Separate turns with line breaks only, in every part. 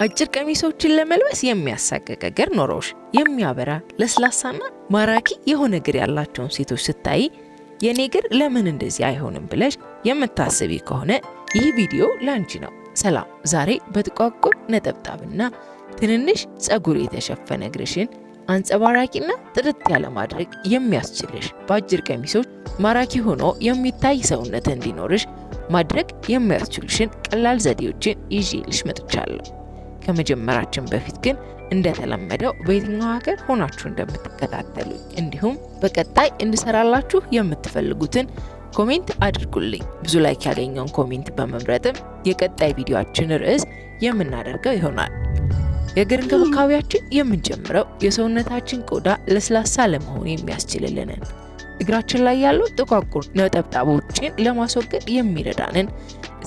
አጭር ቀሚሶችን ለመልበስ የሚያሳቅቅ እግር ኖሮሽ የሚያበራ ለስላሳና ማራኪ የሆነ እግር ያላቸውን ሴቶች ስታይ የኔ እግር ለምን እንደዚህ አይሆንም ብለሽ የምታስቢ ከሆነ ይህ ቪዲዮ ላንቺ ነው። ሰላም፣ ዛሬ በጥቋቁር ነጠብጣብና ትንንሽ ጸጉር የተሸፈነ እግርሽን አንጸባራቂና ጥርት ያለ ማድረግ የሚያስችልሽ በአጭር ቀሚሶች ማራኪ ሆኖ የሚታይ ሰውነት እንዲኖርሽ ማድረግ የሚያስችሉሽን ቀላል ዘዴዎችን ይዤልሽ መጥቻለሁ። ከመጀመራችን በፊት ግን እንደተለመደው በየትኛው ሀገር ሆናችሁ እንደምትከታተሉ እንዲሁም በቀጣይ እንድሰራላችሁ የምትፈልጉትን ኮሜንት አድርጉልኝ። ብዙ ላይክ ያገኘውን ኮሜንት በመምረጥም የቀጣይ ቪዲዮአችን ርዕስ የምናደርገው ይሆናል። የእግር እንክብካቤያችን የምንጀምረው የሰውነታችን ቆዳ ለስላሳ ለመሆን የሚያስችልልንን እግራችን ላይ ያሉ ጥቋቁር ነጠብጣቦችን ለማስወገድ የሚረዳንን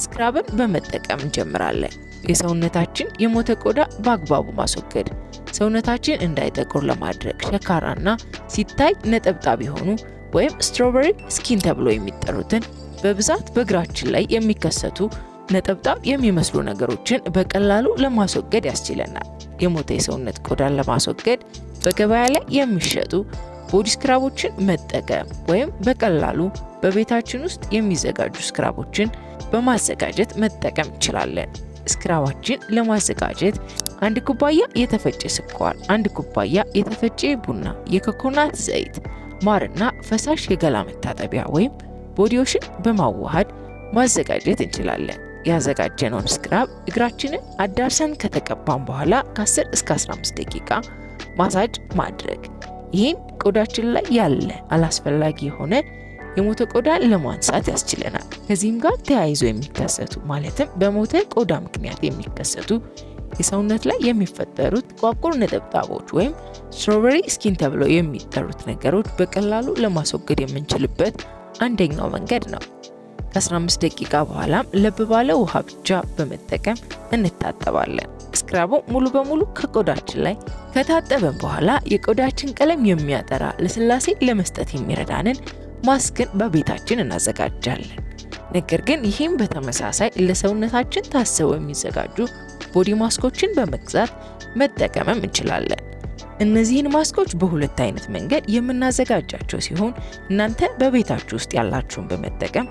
ስክራብን በመጠቀም እንጀምራለን። የሰውነታችን የሞተ ቆዳ በአግባቡ ማስወገድ ሰውነታችን እንዳይጠቁር ለማድረግ ሸካራና ሲታይ ነጠብጣብ የሆኑ ወይም ስትሮበሪ ስኪን ተብሎ የሚጠሩትን በብዛት በእግራችን ላይ የሚከሰቱ ነጠብጣብ የሚመስሉ ነገሮችን በቀላሉ ለማስወገድ ያስችለናል። የሞተ የሰውነት ቆዳን ለማስወገድ በገበያ ላይ የሚሸጡ ቦዲ ስክራቦችን መጠቀም ወይም በቀላሉ በቤታችን ውስጥ የሚዘጋጁ ስክራቦችን በማዘጋጀት መጠቀም እንችላለን። ስክራባችን ለማዘጋጀት 1 ኩባያ የተፈጨ ስኳር፣ 1 ኩባያ የተፈጨ ቡና፣ የኮኮናት ዘይት፣ ማርና ፈሳሽ የገላ መታጠቢያ ወይም ቦዲ ሎሽን በማዋሃድ ማዘጋጀት እንችላለን። ያዘጋጀነውን ስክራብ እግራችንን አዳርሰን ከተቀባን በኋላ ከ10 እስከ 15 ደቂቃ ማሳጅ ማድረግ። ይህም ቆዳችን ላይ ያለ አላስፈላጊ የሆነ የሞተ ቆዳን ለማንሳት ያስችለናል። ከዚህም ጋር ተያይዞ የሚከሰቱ ማለትም በሞተ ቆዳ ምክንያት የሚከሰቱ የሰውነት ላይ የሚፈጠሩት ጥቋቁር ነጠብጣቦች ወይም ስትሮበሪ ስኪን ተብለው የሚጠሩት ነገሮች በቀላሉ ለማስወገድ የምንችልበት አንደኛው መንገድ ነው። ከ15 ደቂቃ በኋላም ለብ ባለ ውሃ ብቻ በመጠቀም እንታጠባለን። ስክራቡ ሙሉ በሙሉ ከቆዳችን ላይ ከታጠበን በኋላ የቆዳችን ቀለም የሚያጠራ ለስላሴ ለመስጠት የሚረዳንን ማስክን በቤታችን እናዘጋጃለን። ነገር ግን ይህም በተመሳሳይ ለሰውነታችን ታስበው የሚዘጋጁ ቦዲ ማስኮችን በመግዛት መጠቀምም እንችላለን። እነዚህን ማስኮች በሁለት አይነት መንገድ የምናዘጋጃቸው ሲሆን እናንተ በቤታችሁ ውስጥ ያላችሁን በመጠቀም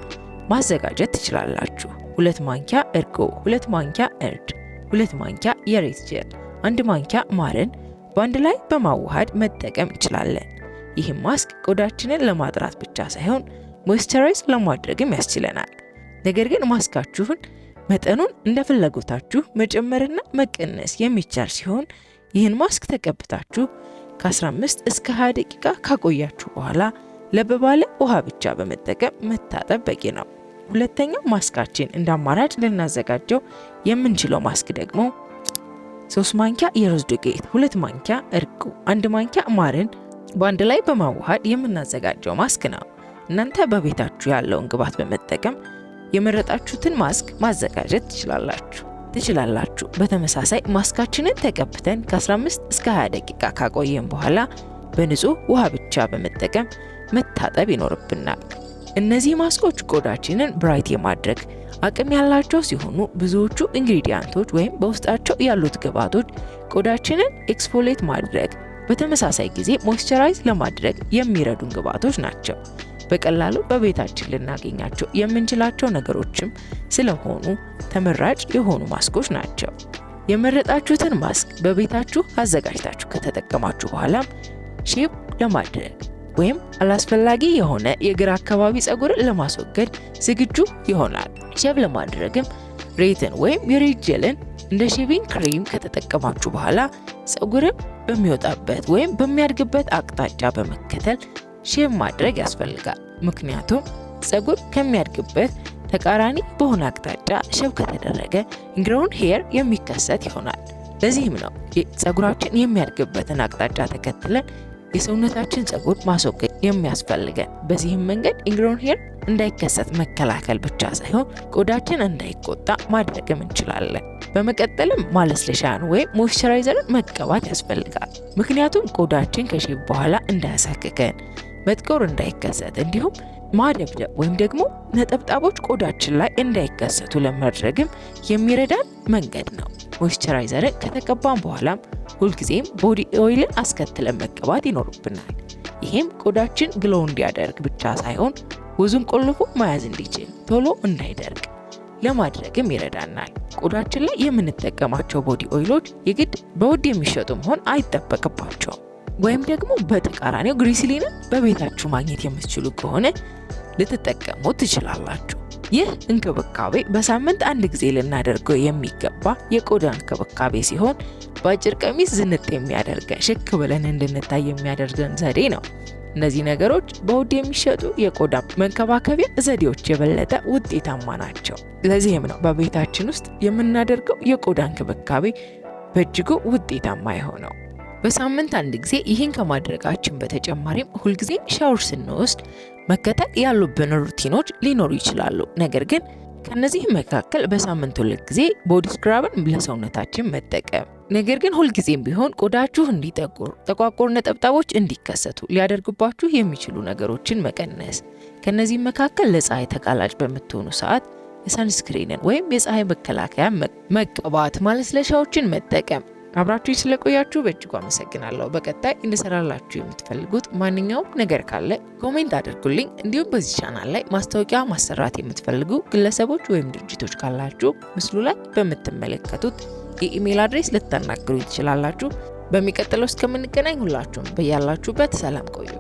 ማዘጋጀት ትችላላችሁ። 2 ማንኪያ እርጎ፣ 2 ማንኪያ እርድ፣ 2 ማንኪያ የሬት ጀል፣ 1 ማንኪያ ማርን በአንድ ላይ በማዋሃድ መጠቀም እንችላለን። ይህም ማስክ ቆዳችንን ለማጥራት ብቻ ሳይሆን ሞይስቸራይዝ ለማድረግም ያስችለናል። ነገር ግን ማስካችሁን መጠኑን እንደ ፍላጎታችሁ መጨመርና መቀነስ የሚቻል ሲሆን ይህን ማስክ ተቀብታችሁ ከ15 እስከ 20 ደቂቃ ካቆያችሁ በኋላ ለብ ባለ ውሃ ብቻ በመጠቀም መታጠብ በቂ ነው። ሁለተኛው ማስካችን እንደ አማራጭ ልናዘጋጀው የምንችለው ማስክ ደግሞ 3 ማንኪያ የሩዝ ዱቄት፣ 2 ማንኪያ እርጎ፣ 1 ማንኪያ ማርን በአንድ ላይ በማዋሃድ የምናዘጋጀው ማስክ ነው። እናንተ በቤታችሁ ያለውን ግብዓት በመጠቀም የመረጣችሁትን ማስክ ማዘጋጀት ትችላላችሁ። በተመሳሳይ ማስካችንን ተቀብተን ከ15 እስከ 20 ደቂቃ ካቆየን በኋላ በንጹህ ውሃ ብቻ በመጠቀም መታጠብ ይኖርብናል። እነዚህ ማስኮች ቆዳችንን ብራይት የማድረግ አቅም ያላቸው ሲሆኑ ብዙዎቹ ኢንግሪዲያንቶች ወይም በውስጣቸው ያሉት ግብዓቶች ቆዳችንን ኤክስፎሌት ማድረግ በተመሳሳይ ጊዜ ሞይስቸራይዝ ለማድረግ የሚረዱን ግብዓቶች ናቸው። በቀላሉ በቤታችን ልናገኛቸው የምንችላቸው ነገሮችም ስለሆኑ ተመራጭ የሆኑ ማስኮች ናቸው። የመረጣችሁትን ማስክ በቤታችሁ አዘጋጅታችሁ ከተጠቀማችሁ በኋላም ሼቭ ለማድረግ ወይም አላስፈላጊ የሆነ የእግር አካባቢ ጸጉርን ለማስወገድ ዝግጁ ይሆናል። ሼቭ ለማድረግም ሬትን ወይም የሬት ጀልን እንደ ሼቪንግ ክሬም ከተጠቀማችሁ በኋላ ጸጉርን በሚወጣበት ወይም በሚያድግበት አቅጣጫ በመከተል ሼቭ ማድረግ ያስፈልጋል። ምክንያቱም ጸጉር ከሚያድግበት ተቃራኒ በሆነ አቅጣጫ ሼቭ ከተደረገ ኢንግራውን ሄር የሚከሰት ይሆናል። ለዚህም ነው ጸጉራችን የሚያድግበትን አቅጣጫ ተከትለን የሰውነታችን ጸጉር ማስወገድ የሚያስፈልገን። በዚህም መንገድ ኢንግራውን ሄር እንዳይከሰት መከላከል ብቻ ሳይሆን ቆዳችን እንዳይቆጣ ማድረግም እንችላለን። በመቀጠልም ማለስለሻን ወይም ሞይስቸራይዘርን መቀባት ያስፈልጋል። ምክንያቱም ቆዳችን ከሼቭ በኋላ እንዳያሳክከን፣ መጥቆር እንዳይከሰት እንዲሁም ማደብደብ ወይም ደግሞ ነጠብጣቦች ቆዳችን ላይ እንዳይከሰቱ ለማድረግም የሚረዳን መንገድ ነው። ሞይስቸራይዘርን ከተቀባን በኋላም ሁልጊዜም ቦዲ ኦይልን አስከትለን መቀባት ይኖርብናል። ይህም ቆዳችን ግሎ እንዲያደርግ ብቻ ሳይሆን ውዙን ቆልፎ መያዝ እንዲችል ቶሎ እንዳይደርቅ ለማድረግም ይረዳናል። ቆዳችን ላይ የምንጠቀማቸው ቦዲ ኦይሎች የግድ በውድ የሚሸጡ መሆን አይጠበቅባቸውም። ወይም ደግሞ በተቃራኒው ግሪሲሊንን በቤታችሁ ማግኘት የምትችሉ ከሆነ ልትጠቀሙ ትችላላችሁ። ይህ እንክብካቤ በሳምንት አንድ ጊዜ ልናደርገው የሚገባ የቆዳ እንክብካቤ ሲሆን በአጭር ቀሚስ ዝንጥ የሚያደርገን ሽክ ብለን እንድንታይ የሚያደርገን ዘዴ ነው። እነዚህ ነገሮች በውድ የሚሸጡ የቆዳ መንከባከቢያ ዘዴዎች የበለጠ ውጤታማ ናቸው። ለዚህም ነው በቤታችን ውስጥ የምናደርገው የቆዳ እንክብካቤ በእጅጉ ውጤታማ የሆነው። በሳምንት አንድ ጊዜ ይህን ከማድረጋችን በተጨማሪም ሁልጊዜም ሻወር ስንወስድ መከተል ያሉብን ሩቲኖች ሊኖሩ ይችላሉ። ነገር ግን ከነዚህ መካከል በሳምንት 2 ጊዜ ቦዲ ስክራብን ለሰውነታችን መጠቀም፣ ነገር ግን ሁልጊዜም ቢሆን ቆዳችሁ እንዲጠቁር፣ ጠቋቁር ነጠብጣቦች እንዲከሰቱ ሊያደርጉባችሁ የሚችሉ ነገሮችን መቀነስ፣ ከነዚህ መካከል ለፀሐይ ተጋላጭ በምትሆኑ ሰዓት የሰንስክሪንን ወይም የፀሐይ መከላከያ መቀባት፣ ማለስለሻዎችን መጠቀም። አብራችሁ ስለቆያችሁ በእጅጉ አመሰግናለሁ። በቀጣይ እንድሰራላችሁ የምትፈልጉት ማንኛውም ነገር ካለ ኮሜንት አድርጉልኝ። እንዲሁም በዚህ ቻናል ላይ ማስታወቂያ ማሰራት የምትፈልጉ ግለሰቦች ወይም ድርጅቶች ካላችሁ ምስሉ ላይ በምትመለከቱት የኢሜል አድሬስ ልታናግሩ ትችላላችሁ። በሚቀጥለው እስከምንገናኝ ሁላችሁም በያላችሁበት ሰላም ቆዩ።